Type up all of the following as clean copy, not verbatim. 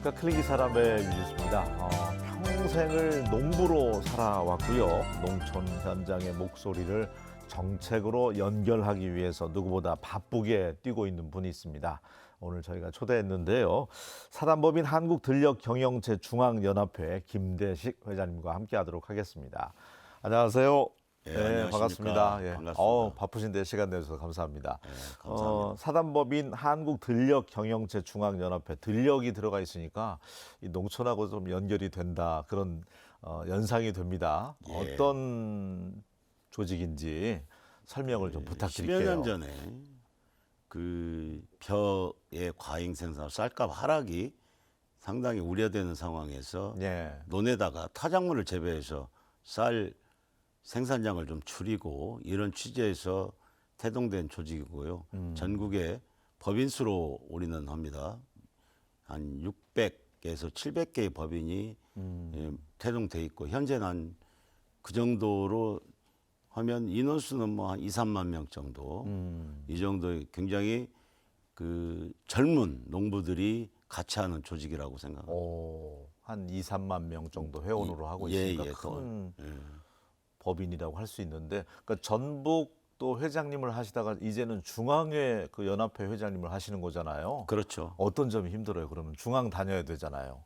안녕하십니까. 클리기 사람의 유지수입니다. 평생을 농부로 살아왔고요. 농촌 현장의 목소리를 정책으로 연결하기 위해서 누구보다 바쁘게 뛰고 있는 분이 있습니다. 오늘 저희가 초대했는데요. 사단법인 한국들력경영체중앙연합회 김대식 회장님과 함께하도록 하겠습니다. 안녕하세요. 예, 네, 안녕하십니까. 반갑습니다. 예. 반갑습니다. 바쁘신데 시간 내주셔서 감사합니다. 예, 감사합니다. 사단법인 한국들력경영체중앙연합회 들력이 들어가 있으니까 이 농촌하고 좀 연결이 된다 그런 연상이 됩니다. 예. 어떤 조직인지 설명을 좀 10여 부탁드릴게요. 년 전에 그 벼의 과잉 생산, 쌀값 하락이 상당히 우려되는 상황에서 예. 논에다가 타작물을 재배해서 쌀 생산량을 좀 줄이고 이런 취지에서 태동된 조직이고요. 전국에 법인 수로 우리는 합니다. 한 600에서 700개의 법인이 태동돼 있고 현재는 그 정도로 하면 인원수는 뭐 한 2, 3만 명 정도. 이 정도의 굉장히 그 젊은 농부들이 같이 하는 조직이라고 생각합니다. 한 2, 3만 명 정도 회원으로 하고 예, 있으니까 예, 큰 예. 법인이라고 할 수 있는데, 그러니까 전북 또 회장님을 하시다가 이제는 중앙회 그 연합회 회장님을 하시는 거잖아요. 그렇죠. 어떤 점이 힘들어요? 그러면 중앙 다녀야 되잖아요.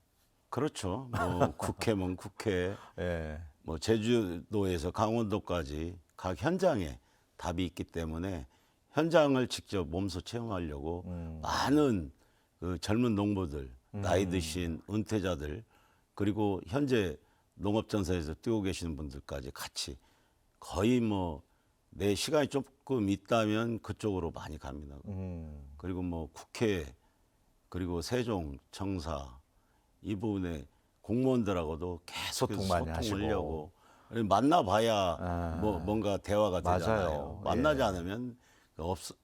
그렇죠. 뭐 국회면 국회, 예. 뭐 제주도에서 강원도까지 각 현장에 답이 있기 때문에 현장을 직접 몸소 체험하려고 많은 그 젊은 농부들, 나이 드신 은퇴자들, 그리고 현재 농업전선에서 뛰고 계시는 분들까지 같이 거의 뭐 내 시간이 조금 있다면 그쪽으로 많이 갑니다. 그리고 뭐 국회, 그리고 세종, 청사 이 부분에 공무원들하고도 계속 소통 많이 소통하려고 만나봐야 뭐 뭔가 대화가 되잖아요. 맞아요. 만나지 예. 않으면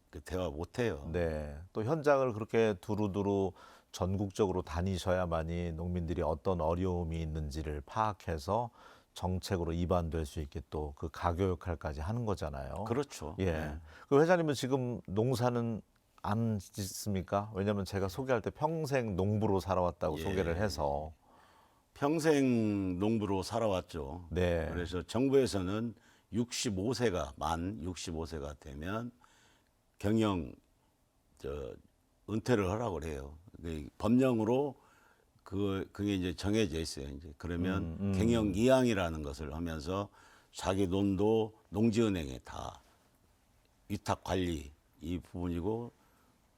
그 대화 못 해요. 네. 또 현장을 그렇게 두루두루 전국적으로 다니셔야만이 농민들이 어떤 어려움이 있는지를 파악해서 정책으로 입안될 수 있게 또 그 가교 역할까지 하는 거잖아요. 그렇죠. 예. 네. 그 회장님은 지금 농사는 안 짓습니까? 왜냐하면 제가 소개할 때 평생 농부로 살아왔다고 예. 소개를 해서. 평생 농부로 살아왔죠. 네. 그래서 정부에서는 65세가 되면 경영 은퇴를 하라고 그래요. 법령으로 그게 이제 정해져 있어요. 이제 그러면 경영 이양이라는 것을 하면서 자기 돈도 농지은행에 다 위탁 관리 이 부분이고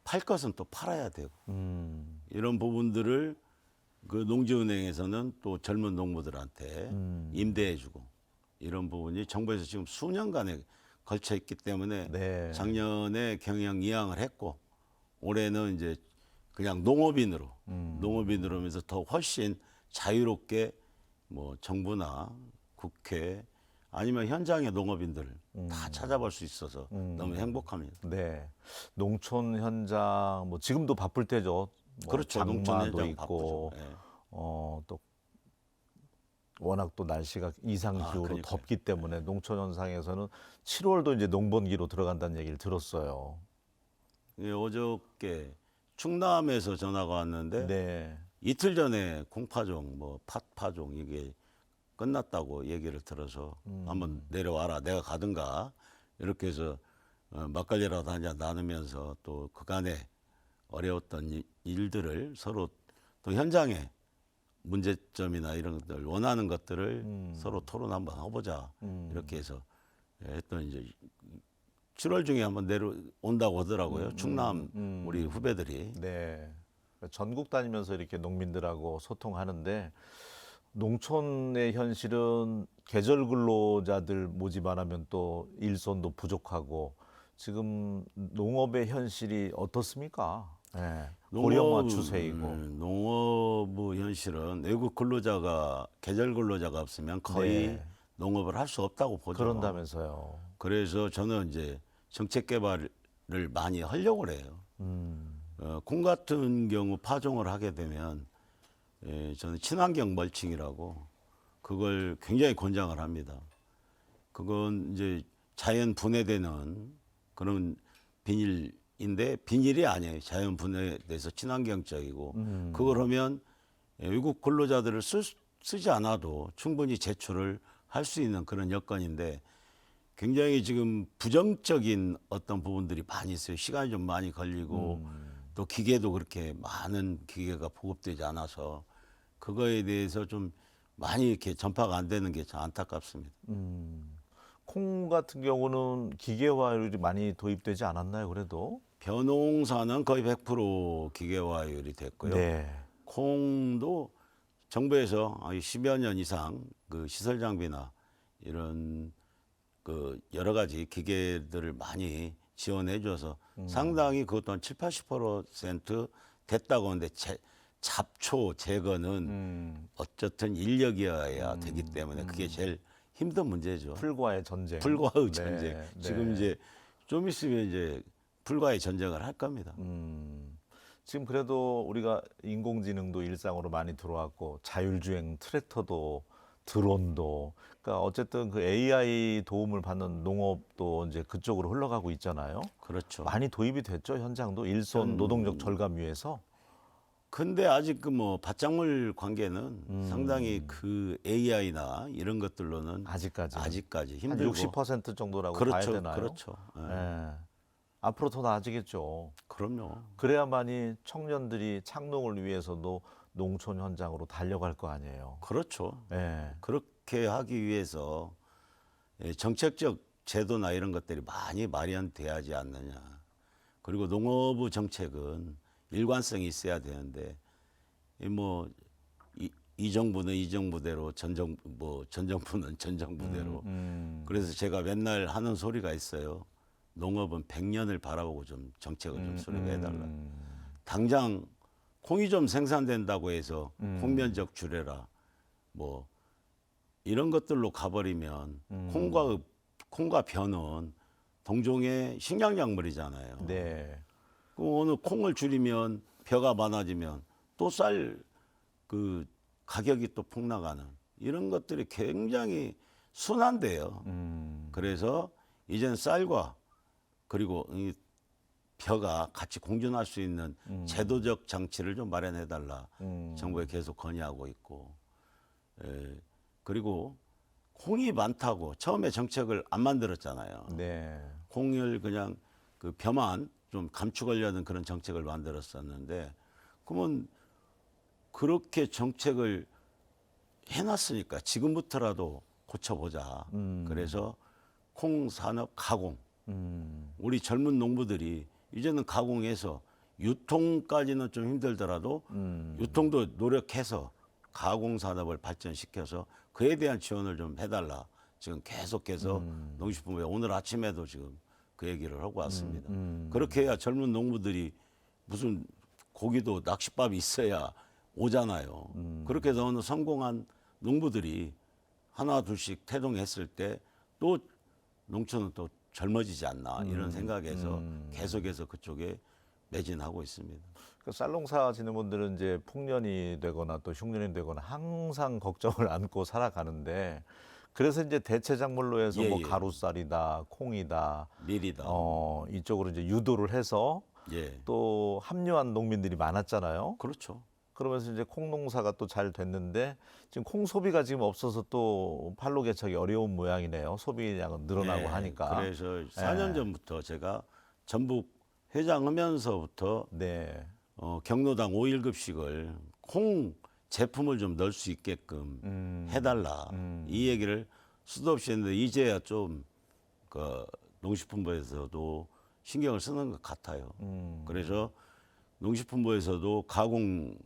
팔 것은 또 팔아야 되고 이런 부분들을 그 농지은행에서는 또 젊은 농부들한테 임대해주고 이런 부분이 정부에서 지금 수년간에 걸쳐 있기 때문에 네. 작년에 경영 이양을 했고 올해는 이제 그냥 농업인으로 하면서 더 훨씬 자유롭게 뭐 정부나 국회 아니면 현장의 농업인들 다 찾아볼 수 있어서 너무 행복합니다. 네. 농촌 현장 뭐 지금도 바쁠 때죠. 뭐 그렇죠. 농촌 장마도 현장 있고 바쁘죠. 예. 또 워낙 또 날씨가 이상 기후로 그러니까요. 덥기 때문에 농촌 현상에서는 7월도 이제 농번기로 들어간다는 얘기를 들었어요. 예, 어저께 충남에서 전화가 왔는데 네. 이틀 전에 공파종, 뭐 팥파종 이게 끝났다고 얘기를 들어서 한번 내려와라. 내가 가든가 이렇게 해서 막걸리라도 한잔 나누면서 또 그간에 어려웠던 일들을 서로 또 현장에 문제점이나 이런 것들 원하는 것들을 서로 토론 한번 해보자 이렇게 해서 했더니 이제 7월 중에 한번 내려온다고 하더라고요. 충남 우리 후배들이. 네. 전국 다니면서 이렇게 농민들하고 소통하는데 농촌의 현실은 계절 근로자들 모집 안 하면 또 일손도 부족하고 지금 농업의 현실이 어떻습니까? 네. 고령화 추세이고. 농업 현실은 외국 근로자가 계절 근로자가 없으면 거의 네. 농업을 할 수 없다고 보죠. 그런다면서요. 그래서 저는 이제 정책 개발을 많이 하려고 해요. 콩 같은 경우 파종을 하게 되면 저는 친환경 멀칭이라고 그걸 굉장히 권장을 합니다. 그건 이제 자연 분해되는 그런 비닐인데 비닐이 아니에요. 자연 분해돼서 친환경적이고 그걸 하면 외국 근로자들을 쓰지 않아도 충분히 제출을 할 수 있는 그런 여건인데 굉장히 지금 부정적인 어떤 부분들이 많이 있어요. 시간이 좀 많이 걸리고 또 기계도 그렇게 많은 기계가 보급되지 않아서 그거에 대해서 좀 많이 이렇게 전파가 안 되는 게 참 안타깝습니다. 콩 같은 경우는 기계화율이 많이 도입되지 않았나요, 그래도? 벼농사는 거의 100% 기계화율이 됐고요. 네. 콩도 정부에서 10여 년 이상 그 시설 장비나 이런 그 여러 가지 기계들을 많이 지원해 줘서 상당히 그것도 한 7, 80% 됐다고 하는데 잡초 제거는 어쨌든 인력이어야 되기 때문에 그게 제일 힘든 문제죠. 풀과의 전쟁. 풀과의 네, 전쟁. 네. 지금 이제 좀 있으면 이제 풀과의 전쟁을 할 겁니다. 지금 그래도 우리가 인공지능도 일상으로 많이 들어왔고 자율주행 트랙터도 드론도 그러니까 어쨌든 그 AI 도움을 받는 농업도 이제 그쪽으로 흘러가고 있잖아요. 그렇죠. 많이 도입이 됐죠, 현장도 일손 노동력 절감 위해서. 근데 아직 그 뭐 밭작물 관계는 상당히 그 AI나 이런 것들로는 아직까지 아직까지 한 힘들고 60% 정도라고 봐야 그렇죠, 되나요? 그렇죠. 예. 예. 앞으로 더 나아지겠죠. 그럼요. 그래야만이 청년들이 창농을 위해서도 농촌 현장으로 달려갈 거 아니에요. 그렇죠. 예. 그렇게 하기 위해서 정책적 제도나 이런 것들이 많이 마련돼야지 않느냐. 그리고 농업부 정책은 일관성이 있어야 되는데 이 정부는 이 정부대로 전 정부는 전 정부대로. 그래서 제가 맨날 하는 소리가 있어요. 농업은 100년을 바라보고 좀 정책을 좀 수립해 달라. 당장 콩이 좀 생산된다고 해서 콩 면적 줄여라. 뭐 이런 것들로 가버리면 콩과 벼는 동종의 식량작물이잖아요. 네. 그 어느 콩을 줄이면 벼가 많아지면 또 쌀 그 가격이 또 폭락하는 이런 것들이 굉장히 순환돼요. 그래서 이제는 쌀과 그리고 이 벼가 같이 공존할 수 있는 제도적 장치를 좀 마련해 달라. 정부에 계속 건의하고 있고. 그리고 콩이 많다고 처음에 정책을 안 만들었잖아요. 네. 콩을 그냥 그 벼만 좀 감축하려는 그런 정책을 만들었었는데 그러면 그렇게 정책을 해놨으니까 지금부터라도 고쳐보자. 그래서 콩 산업 가공. 우리 젊은 농부들이 이제는 가공해서 유통까지는 좀 힘들더라도 유통도 노력해서 가공 산업을 발전시켜서 그에 대한 지원을 좀 해달라. 지금 계속해서 농식품부에 오늘 아침에도 지금 그 얘기를 하고 왔습니다. 그렇게 해야 젊은 농부들이 무슨 고기도 낚싯밥이 있어야 오잖아요. 그렇게 해서 어느 성공한 농부들이 하나 둘씩 태동했을 때 또 농촌은 또 젊어지지 않나 이런 생각에서 계속해서 그쪽에 매진하고 있습니다. 그 쌀농사 지는 분들은 이제 풍년이 되거나 또 흉년이 되거나 항상 걱정을 안고 살아가는데 그래서 이제 대체 작물로 해서 예, 뭐 예. 가루쌀이다, 콩이다, 밀이다. 이쪽으로 이제 유도를 해서 예. 또 합류한 농민들이 많았잖아요. 그렇죠. 그러면서 이제 콩 농사가 또 잘 됐는데 지금 콩 소비가 지금 없어서 또 판로 개척이 어려운 모양이네요. 소비량은 늘어나고 예. 하니까. 그래서 4년 전부터 제가 전북 회장하면서부터 네. 경로당 5일급식을 콩 제품을 좀 넣을 수 있게끔 해달라. 이 얘기를 수도 없이 했는데 이제야 좀 그 농식품부에서도 신경을 쓰는 것 같아요. 그래서 농식품부에서도 가공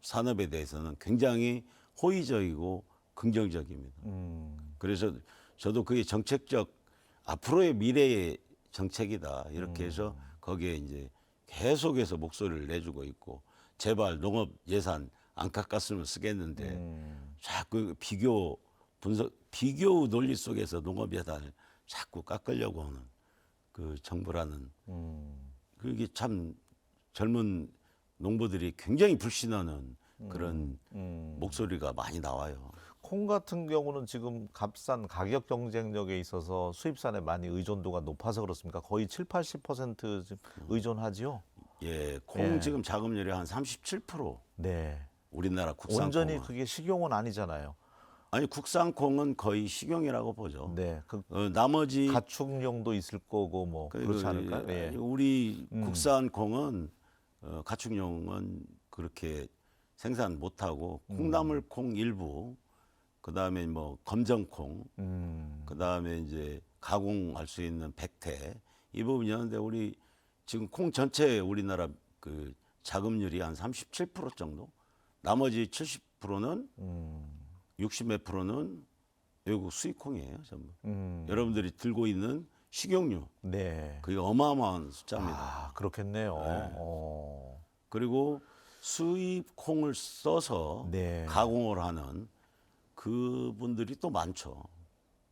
산업에 대해서는 굉장히 호의적이고 긍정적입니다. 그래서 저도 그게 정책적 앞으로의 미래의 정책이다 이렇게 해서 거기에 이제 계속해서 목소리를 내주고 있고 제발 농업 예산 안 깎았으면 쓰겠는데 자꾸 비교 논리 속에서 농업 예산을 자꾸 깎으려고 하는 그 정부라는 그게 참 젊은 농부들이 굉장히 불신하는 그런 목소리가 많이 나와요. 콩 같은 경우는 지금 값싼 가격 경쟁력에 있어서 수입산에 많이 의존도가 높아서 그렇습니까? 거의 7, 80% 지금 의존하지요? 예, 콩 예. 지금 자급률이 한 37%. 네. 우리나라 국산 온전히 콩은. 그게 식용은 아니잖아요. 아니 국산 콩은 거의 식용이라고 보죠. 네, 그 나머지 가축용도 있을 거고 뭐 그렇지 않을까요? 예. 우리 국산 콩은 가축용은 그렇게 생산 못하고 콩나물 콩 일부, 그다음에 뭐 검정콩, 그다음에 이제 가공할 수 있는 백태 이 부분이었는데 우리 지금 콩 전체 우리나라 그 자급률이 한 37% 정도, 나머지 70%는 60몇 프로는 외국 수입콩이에요, 전부. 여러분들이 들고 있는 식용유, 네. 그게 어마어마한 숫자입니다. 아, 그렇겠네요. 네. 그리고 수입 콩을 써서 네. 가공을 하는 그분들이 또 많죠.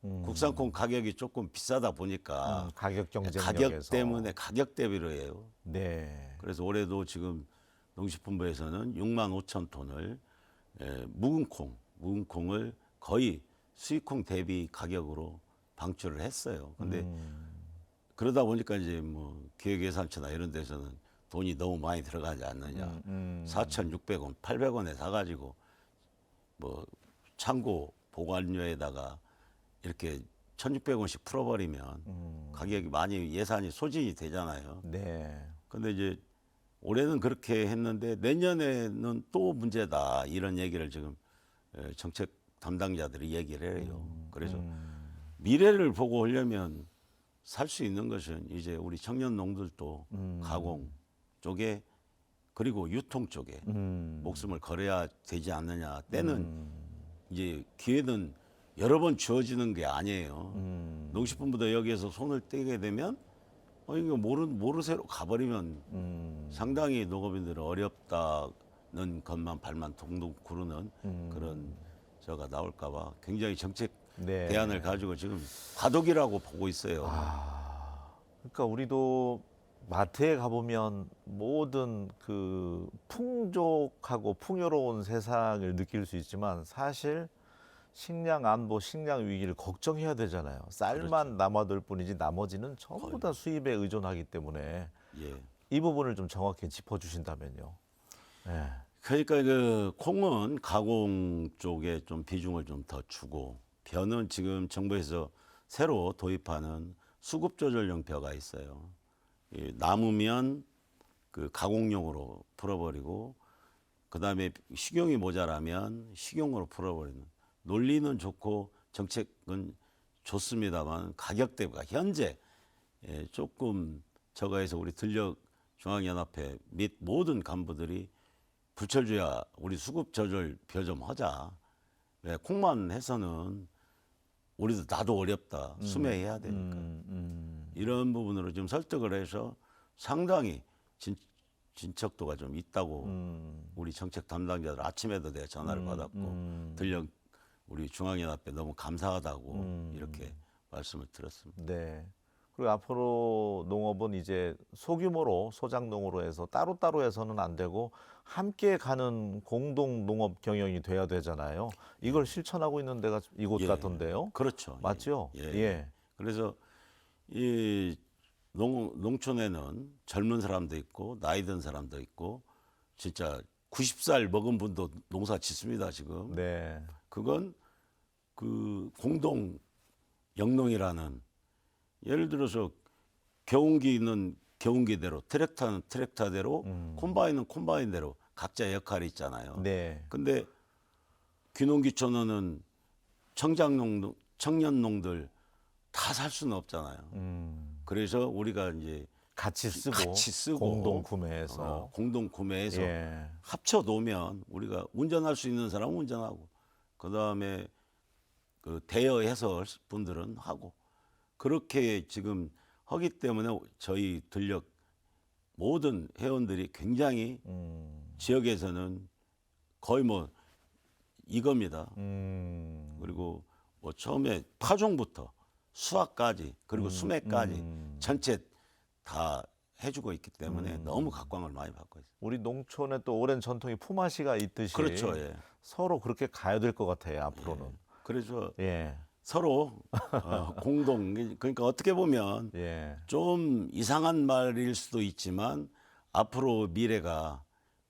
국산 콩 가격이 조금 비싸다 보니까 가격 경쟁력에서. 가격 때문에 가격 대비로 해요. 네. 그래서 올해도 지금 농식품부에서는 6만 5천 톤을 묵은 콩을 거의 수입콩 대비 가격으로 방출을 했어요. 근데 그러다 보니까 이제 뭐 기획예산처나 이런 데서는 돈이 너무 많이 들어가지 않느냐. 4,600원, 800원에 사가지고 뭐 창고 보관료에다가 이렇게 1,600원씩 풀어버리면 가격이 많이 예산이 소진이 되잖아요. 네. 근데 이제 올해는 그렇게 했는데 내년에는 또 문제다 이런 얘기를 지금 정책 담당자들이 얘기를 해요. 그래서 미래를 보고 하려면 살 수 있는 것은 이제 우리 청년 농들도 가공 쪽에 그리고 유통 쪽에 목숨을 걸어야 되지 않느냐. 때는 이제 기회는 여러 번 주어지는 게 아니에요. 농식품부도 여기에서 손을 떼게 되면 이거 모르쇠로 가버리면 상당히 농업인들은 어렵다는 것만 발만 동동 구르는 그런 저가 나올까봐 굉장히 정책 네. 대안을 가지고 지금 과도기라고 보고 있어요. 그러니까 우리도 마트에 가보면 모든 그 풍족하고 풍요로운 세상을 느낄 수 있지만 사실 식량 안보, 식량 위기를 걱정해야 되잖아요. 쌀만 남아돌 뿐이지 나머지는 전부 다 수입에 의존하기 때문에 예. 이 부분을 좀 정확히 짚어주신다면요. 네. 그러니까 그 콩은 가공 쪽에 좀 비중을 좀 더 주고, 벼는 지금 정부에서 새로 도입하는 수급 조절용 벼가 있어요. 남으면 그 가공용으로 풀어버리고, 그 다음에 식용이 모자라면 식용으로 풀어버리는. 논리는 좋고 정책은 좋습니다만 가격 대비가 현재 조금 저거에서 우리 들녘 중앙연합회 및 모든 간부들이 부처주야 우리 수급 조절 벼 좀 하자. 왜 콩만 해서는 우리도 나도 어렵다. 수매해야 되니까. 이런 부분으로 좀 설득을 해서 상당히 진척도가 좀 있다고 우리 정책 담당자들 아침에도 내가 전화를 받았고 들녘 우리 중앙연합회 너무 감사하다고 이렇게 말씀을 드렸습니다. 네. 그리고 앞으로 농업은 이제 소규모로 소작농으로 해서 따로따로 해서는 안 되고 함께 가는 공동 농업 경영이 돼야 되잖아요. 이걸 실천하고 있는 데가 이곳 예. 같던데요. 그렇죠. 맞죠? 예. 예. 그래서 이 농촌에는 젊은 사람도 있고 나이 든 사람도 있고 진짜 90살 먹은 분도 농사 짓습니다 지금. 네. 그건 그 공동 영농이라는, 예를 들어서 경운기는 경운기대로, 트랙터는 트랙터대로, 콤바인은 콤바인대로 각자 역할이 있잖아요. 네. 근데 귀농귀촌은 청년농들 다 살 수는 없잖아요. 그래서 우리가 이제 같이 쓰고 공동 구매해서 공동 구매해서 예. 합쳐 놓으면 우리가 운전할 수 있는 사람은 운전하고, 그 다음에 그 대여해서 분들은 하고, 그렇게 지금 하기 때문에 저희 들녘 모든 회원들이 굉장히 지역에서는 거의 뭐 이겁니다. 그리고 뭐 처음에 파종부터 수확까지 그리고 수매까지 전체 다 해주고 있기 때문에 너무 각광을 많이 받고 있어요. 우리 농촌에 또 오랜 전통이 품앗이가 있듯이 그렇죠. 예. 서로 그렇게 가야 될 것 같아요. 앞으로는. 그래서 예. 서로 공동, 그러니까 어떻게 보면 예. 좀 이상한 말일 수도 있지만 앞으로 미래가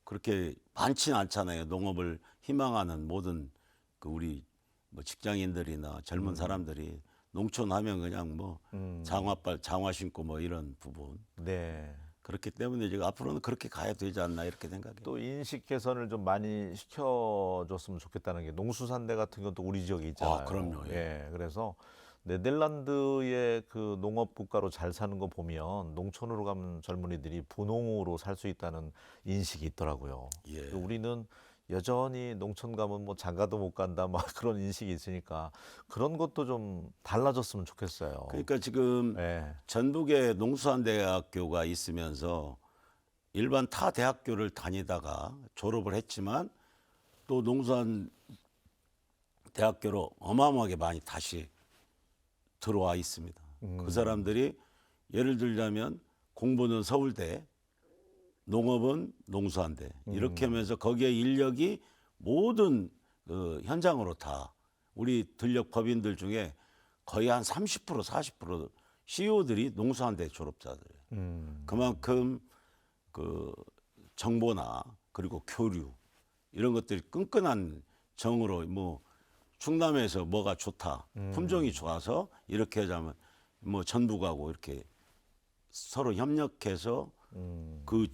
그렇게 많지는 않잖아요. 농업을 희망하는 모든 그 우리 뭐 직장인들이나 젊은 사람들이 농촌 하면 그냥 뭐 장화 신고 뭐 이런 부분. 네. 그렇기 때문에 지금 앞으로는 그렇게 가야 되지 않나 이렇게 생각해요. 또 인식 개선을 좀 많이 시켜줬으면 좋겠다는 게 농수산대 같은 것도 우리 지역에 있잖아요. 아, 그럼요. 예. 그래서 네덜란드의 그 농업 국가로 잘 사는 거 보면 농촌으로 가면 젊은이들이 분홍으로 살 수 있다는 인식이 있더라고요. 예. 우리는 여전히 농촌 가면 뭐 장가도 못 간다 막 그런 인식이 있으니까 그런 것도 좀 달라졌으면 좋겠어요. 그러니까 지금 예. 전북에 농수산대학교가 있으면서 일반 타 대학교를 다니다가 졸업을 했지만 또 농수산 대학교로 어마어마하게 많이 다시 들어와 있습니다. 그 사람들이 예를 들자면 공부는 서울대, 농업은 농수산대 이렇게 하면서 거기에 인력이 모든 그 현장으로 다 우리 들녘 법인들 중에 거의 한 30% 40% CEO들이 농수산대 졸업자들이에요. 그만큼 그 정보나 그리고 교류 이런 것들이 끈끈한 정으로 뭐 충남에서 뭐가 좋다 품종이 좋아서 이렇게 하자면 뭐 전북하고 이렇게 서로 협력해서 그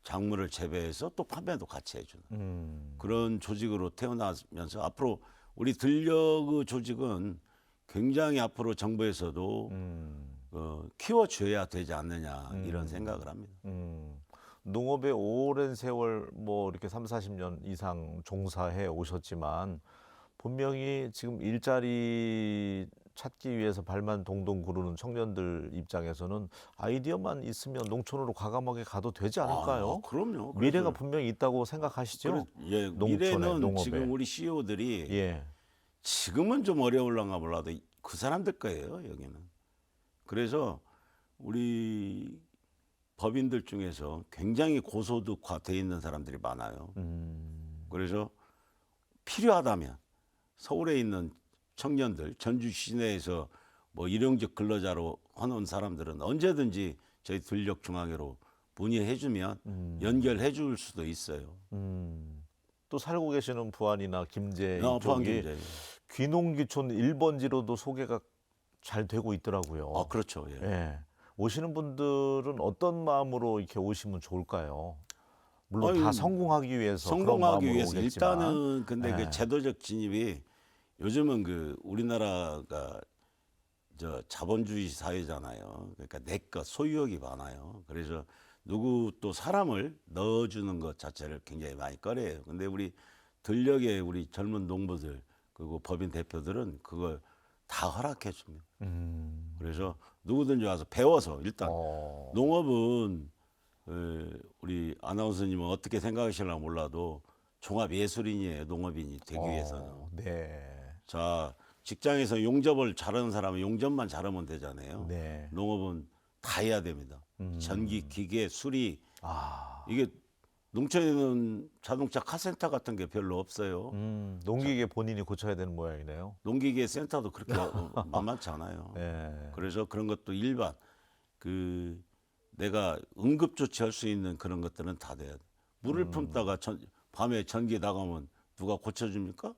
작물을 재배해서 또 판매도 같이 해주는 그런 조직으로 태어나면서 앞으로 우리 들녘의 조직은 굉장히 앞으로 정부에서도 키워줘야 되지 않느냐 이런 생각을 합니다. 농업에 오랜 세월 뭐 이렇게 3, 40년 이상 종사해 오셨지만 분명히 지금 일자리 찾기 위해서 발만 동동 구르는 청년들 입장에서는 아이디어만 있으면 농촌으로 과감하게 가도 되지 않을까요? 아, 그럼요. 미래가 그래서 분명히 있다고 생각하시죠? 예, 농촌에, 미래는 농업에. 지금 우리 CEO들이 예. 지금은 좀 어려울랑가 몰라도 그 사람들 거예요 여기는. 그래서 우리 법인들 중에서 굉장히 고소득화 돼 있는 사람들이 많아요. 그래서 필요하다면 서울에 있는 청년들, 전주 시내에서 뭐 일용직 근로자로 해놓은 사람들은 언제든지 저희 들녘중앙회로 문의해주면 연결해줄 수도 있어요. 또 살고 계시는 부안이나 김제 포항 이쪽이 김제. 귀농귀촌 1번지로도 소개가 잘 되고 있더라고요. 아, 그렇죠. 예. 예. 오시는 분들은 어떤 마음으로 이렇게 오시면 좋을까요? 물론 다 아유, 성공하기 위해서 그런 성공하기 마음으로 위해서 오겠지만. 일단은 근데 예. 그 제도적 진입이 요즘은 그 우리나라가 저 자본주의 사회잖아요. 그러니까 내 것 소유욕이 많아요. 그래서 누구 또 사람을 넣어주는 것 자체를 굉장히 많이 꺼려해요. 근데 우리 들녘의 우리 젊은 농부들 그리고 법인 대표들은 그걸 다 허락해 줍니다. 그래서 누구든지 와서 배워서 일단 농업은 우리 아나운서님은 어떻게 생각하실나 몰라도 종합 예술인이에요. 농업인이 되기 위해서는. 네. 자, 직장에서 용접을 잘하는 사람은 용접만 잘하면 되잖아요. 네. 농업은 다 해야 됩니다. 전기, 기계, 수리. 아. 이게 농촌에는 자동차 카센터 같은 게 별로 없어요. 농기계 본인이 고쳐야 되는 모양이네요. 농기계 센터도 그렇게 만만치 않아요. 네. 그래서 그런 것도 일반 그 내가 응급 조치할 수 있는 그런 것들은 다 돼야 돼. 물을 품다가 밤에 전기 나가면 누가 고쳐줍니까?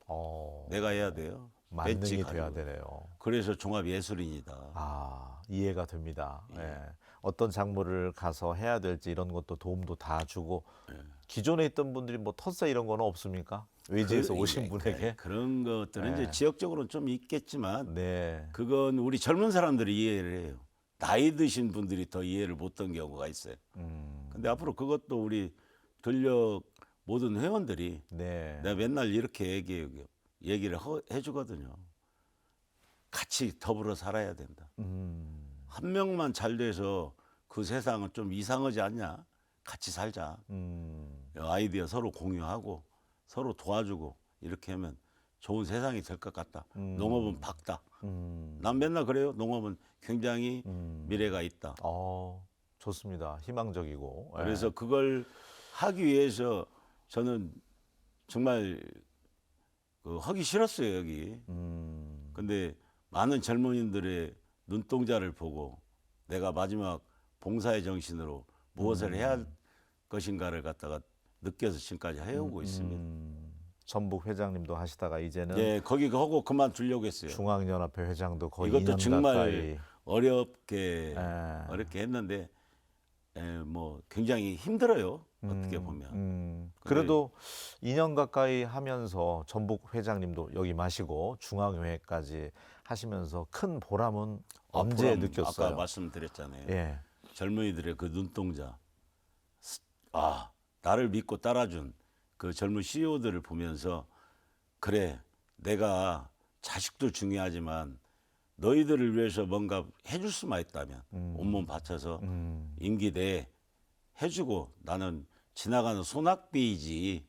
내가 해야 돼요. 벤치 만능이 돼야 가지고. 되네요. 그래서 종합 예술인이다. 아, 이해가 됩니다. 예. 어떤 작물을 가서 해야 될지 이런 것도 도움도 다 주고 기존에 있던 분들이 뭐 텃세 이런 거는 없습니까? 외지에서 오신 분에게. 그런 것들은 네. 이제 지역적으로는 좀 있겠지만 네. 그건 우리 젊은 사람들이 이해를 해요. 나이 드신 분들이 더 이해를 못한 경우가 있어요. 근데 앞으로 그것도 우리 들녘 모든 회원들이 네. 내가 맨날 이렇게 얘기를 해주거든요. 같이 더불어 살아야 된다. 한 명만 잘 돼서 그 세상은 좀 이상하지 않냐? 같이 살자. 아이디어 서로 공유하고 서로 도와주고 이렇게 하면 좋은 세상이 될 것 같다. 농업은 밝다. 난 맨날 그래요. 농업은 굉장히 미래가 있다. 좋습니다. 희망적이고. 예. 그래서 그걸 하기 위해서 저는 정말 하기 싫었어요, 여기. 근데 많은 젊은이들의 눈동자를 보고 내가 마지막 봉사의 정신으로 무엇을 해야 할 것인가를 갖다가 느껴서 지금까지 해오고 있습니다. 전북 회장님도 하시다가 이제는 예, 거기 하고 그만두려고 했어요. 중앙연합회 회장도 거의 이것도 2년 정말 가까이. 어렵게 예. 했는데 뭐 굉장히 힘들어요. 어떻게 보면. 그래도 2년 가까이 하면서 전북 회장님도 여기 마시고 중앙회까지 하시면서 큰 보람은 언제 보람, 느꼈어요? 아까 말씀드렸잖아요. 예. 젊은이들의 그 눈동자. 나를 믿고 따라준 그 젊은 CEO들을 보면서 그래, 내가 자식도 중요하지만 너희들을 위해서 뭔가 해줄 수만 있다면 온몸 바쳐서 임기 내에 해주고 나는 지나가는 소낙비이지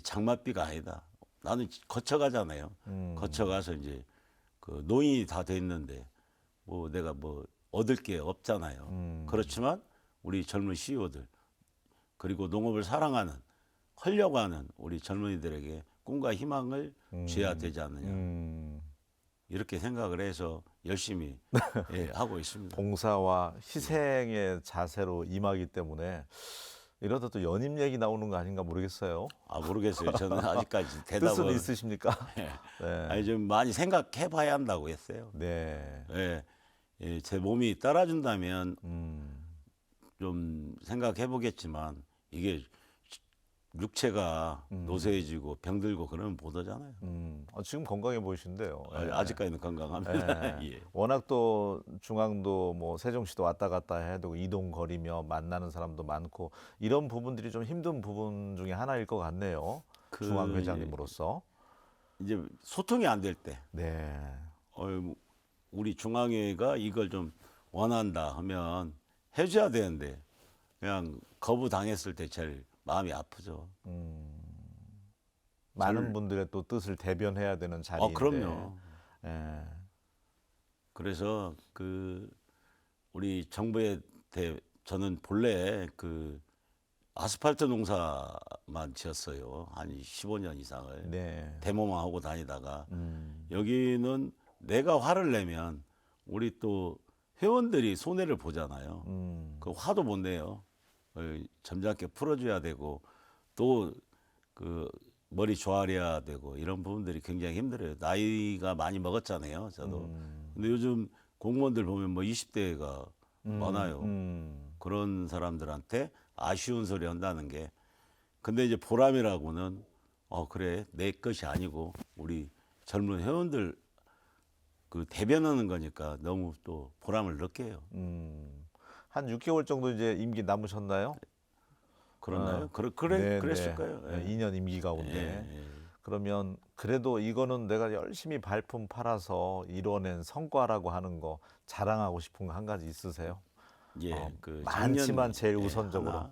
장맛비가 아니다. 나는 거쳐가잖아요. 거쳐가서 이제 그 노인이 다 됐는데 뭐 내가 뭐 얻을 게 없잖아요. 그렇지만 우리 젊은 CEO들 그리고 농업을 사랑하는 하려고 하는 우리 젊은이들에게 꿈과 희망을 줘야 되지 않느냐. 이렇게 생각을 해서 열심히 하고 있습니다. 봉사와 희생의 자세로 임하기 때문에 이러다 또 연임 얘기 나오는 거 아닌가 모르겠어요. 모르겠어요. 저는 아직까지 뜻은 대답은 있으십니까? 네. 아니 좀 많이 생각해봐야 한다고 했어요. 네. 제 몸이 따라준다면 좀 생각해보겠지만 이게 육체가 노쇠해지고 병들고 그러면 못 하잖아요. 지금 건강해 보이신데요. 예. 아직까지는 건강합니다. 예. 워낙 또 중앙도 뭐 세종시도 왔다 갔다 해야 되고 이동 거리며 만나는 사람도 많고 이런 부분들이 좀 힘든 부분 중에 하나일 것 같네요. 중앙 회장님으로서. 이제 소통이 안 될 때, 네. 우리 중앙회가 이걸 좀 원한다 하면 해줘야 되는데 그냥 거부당했을 때 제일 마음이 아프죠. 많은 분들의 또 뜻을 대변해야 되는 자리인데. 그럼요. 예. 그래서 우리 정부의 저는 본래 아스팔트 농사만 지었어요. 한 15년 이상을. 네. 데모만 하고 다니다가 여기는 내가 화를 내면 우리 또 회원들이 손해를 보잖아요. 그 화도 못 내요. 점잖게 풀어줘야 되고 또 머리 조아려야 되고 이런 부분들이 굉장히 힘들어요. 나이가 많이 먹었잖아요. 저도. 근데 요즘 공무원들 보면 뭐 20대가 많아요. 그런 사람들한테 아쉬운 소리 한다는 게. 근데 이제 보람이라고는 그래 내 것이 아니고 우리 젊은 회원들 대변하는 거니까 너무 또 보람을 느껴요. 한 6개월 정도 이제 임기 남으셨나요? 그렇나요? 네, 그랬을 네. 거예요. 네, 2년 임기 가운데. 그러면 그래도 이거는 내가 열심히 발품 팔아서 이뤄낸 성과라고 하는 거 자랑하고 싶은 거 한 가지 있으세요? 많지만 제일 우선적으로.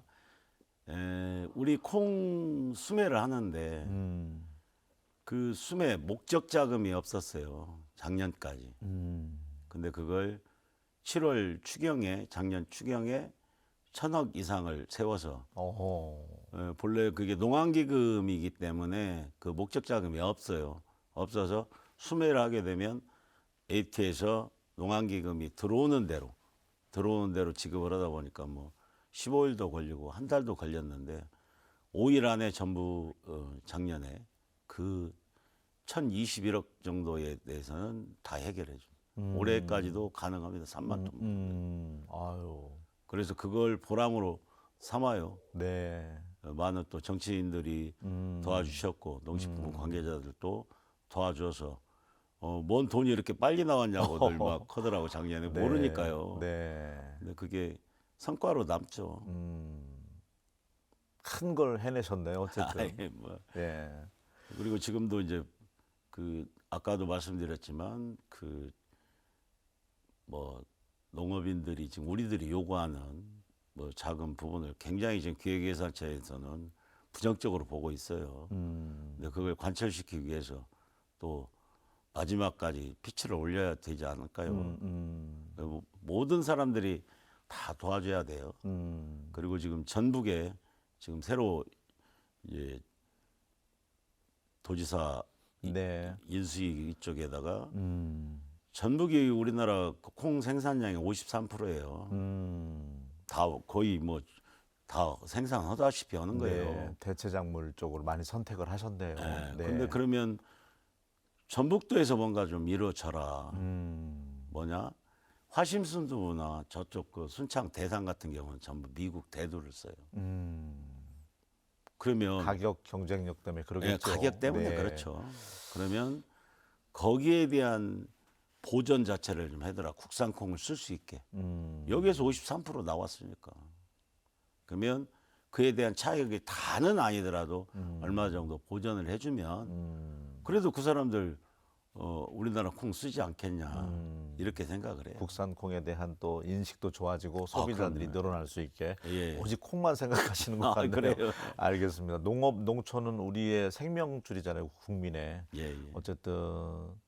우리 콩 수매를 하는데 그 수매 목적 자금이 없었어요. 작년까지. 근데 그걸 7월 작년 추경에 1,000억 이상을 세워서 본래 그게 농안기금이기 때문에 그 목적 자금이 없어서 수매를 하게 되면 AT에서 농안기금이 들어오는 대로 지급을 하다 보니까 뭐 15일도 걸리고 한 달도 걸렸는데 5일 안에 전부 작년에 그 1,021억 정도에 대해서는 다 해결해 줍니다. 올해까지도 가능합니다. 3만 톤. 아유. 그래서 그걸 보람으로 삼아요. 네. 많은 또 정치인들이 도와주셨고 농식품 관계자들도 도와줘서 뭔 돈이 이렇게 빨리 나왔냐고들 막 하더라고 작년에. 네. 모르니까요. 네. 근데 그게 성과로 남죠. 큰 걸 해내셨네요. 어쨌든. 네. 그리고 지금도 이제 아까도 말씀드렸지만 뭐 농업인들이 지금 우리들이 요구하는 뭐 작은 부분을 굉장히 지금 기획예산처에서는 부정적으로 보고 있어요. 근데 그걸 관철시키기 위해서 또 마지막까지 피치를 올려야 되지 않을까요? 모든 사람들이 다 도와줘야 돼요. 그리고 지금 전북에 지금 새로 이제 도지사 네. 인수위 이쪽에다가 전북이 우리나라 콩 생산량의 53%예요. 다 거의 뭐 다 생산하다시피 하는 거예요. 네, 대체 작물 쪽으로 많이 선택을 하셨네요. 네. 네. 근데 그러면 전북도에서 뭔가 좀 이루어져라. 음, 뭐냐? 화심순두부나 저쪽 그 순창 대산 같은 경우는 전부 미국 대두를 써요. 그러면 가격 경쟁력 때문에 예, 그러겠죠. 가격 때문에 네. 그렇죠. 그러면 거기에 대한 보전 자체를 좀 해더라. 국산 콩을 쓸 수 있게. 여기에서 53% 나왔으니까. 그러면 그에 대한 차익이 다는 아니더라도 얼마 정도 보전을 해주면 그래도 그 사람들 우리나라 콩 쓰지 않겠냐 이렇게 생각을 해요. 국산 콩에 대한 또 인식도 좋아지고 소비자들이 그럼요. 늘어날 수 있게 예. 오직 콩만 생각하시는 것 같네요. 그래요. 알겠습니다. 농업, 농촌은 우리의 생명줄이잖아요, 국민의. 예, 예. 어쨌든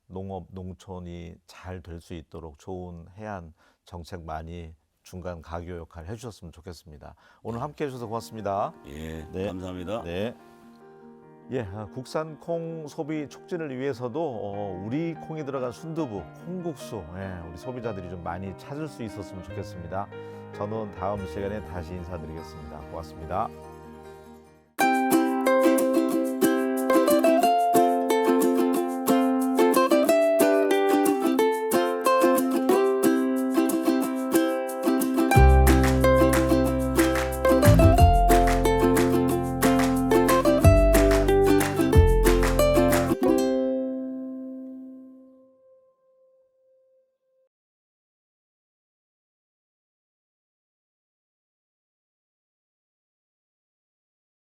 농업, 농촌이 잘 될 수 있도록 좋은 해안 정책 많이 중간 가교 역할 해주셨으면 좋겠습니다. 오늘 함께해 주셔서 고맙습니다. 예, 네. 감사합니다. 네. 예, 국산 콩 소비 촉진을 위해서도 우리 콩이 들어간 순두부, 콩국수, 우리 소비자들이 좀 많이 찾을 수 있었으면 좋겠습니다. 저는 다음 시간에 다시 인사드리겠습니다. 고맙습니다.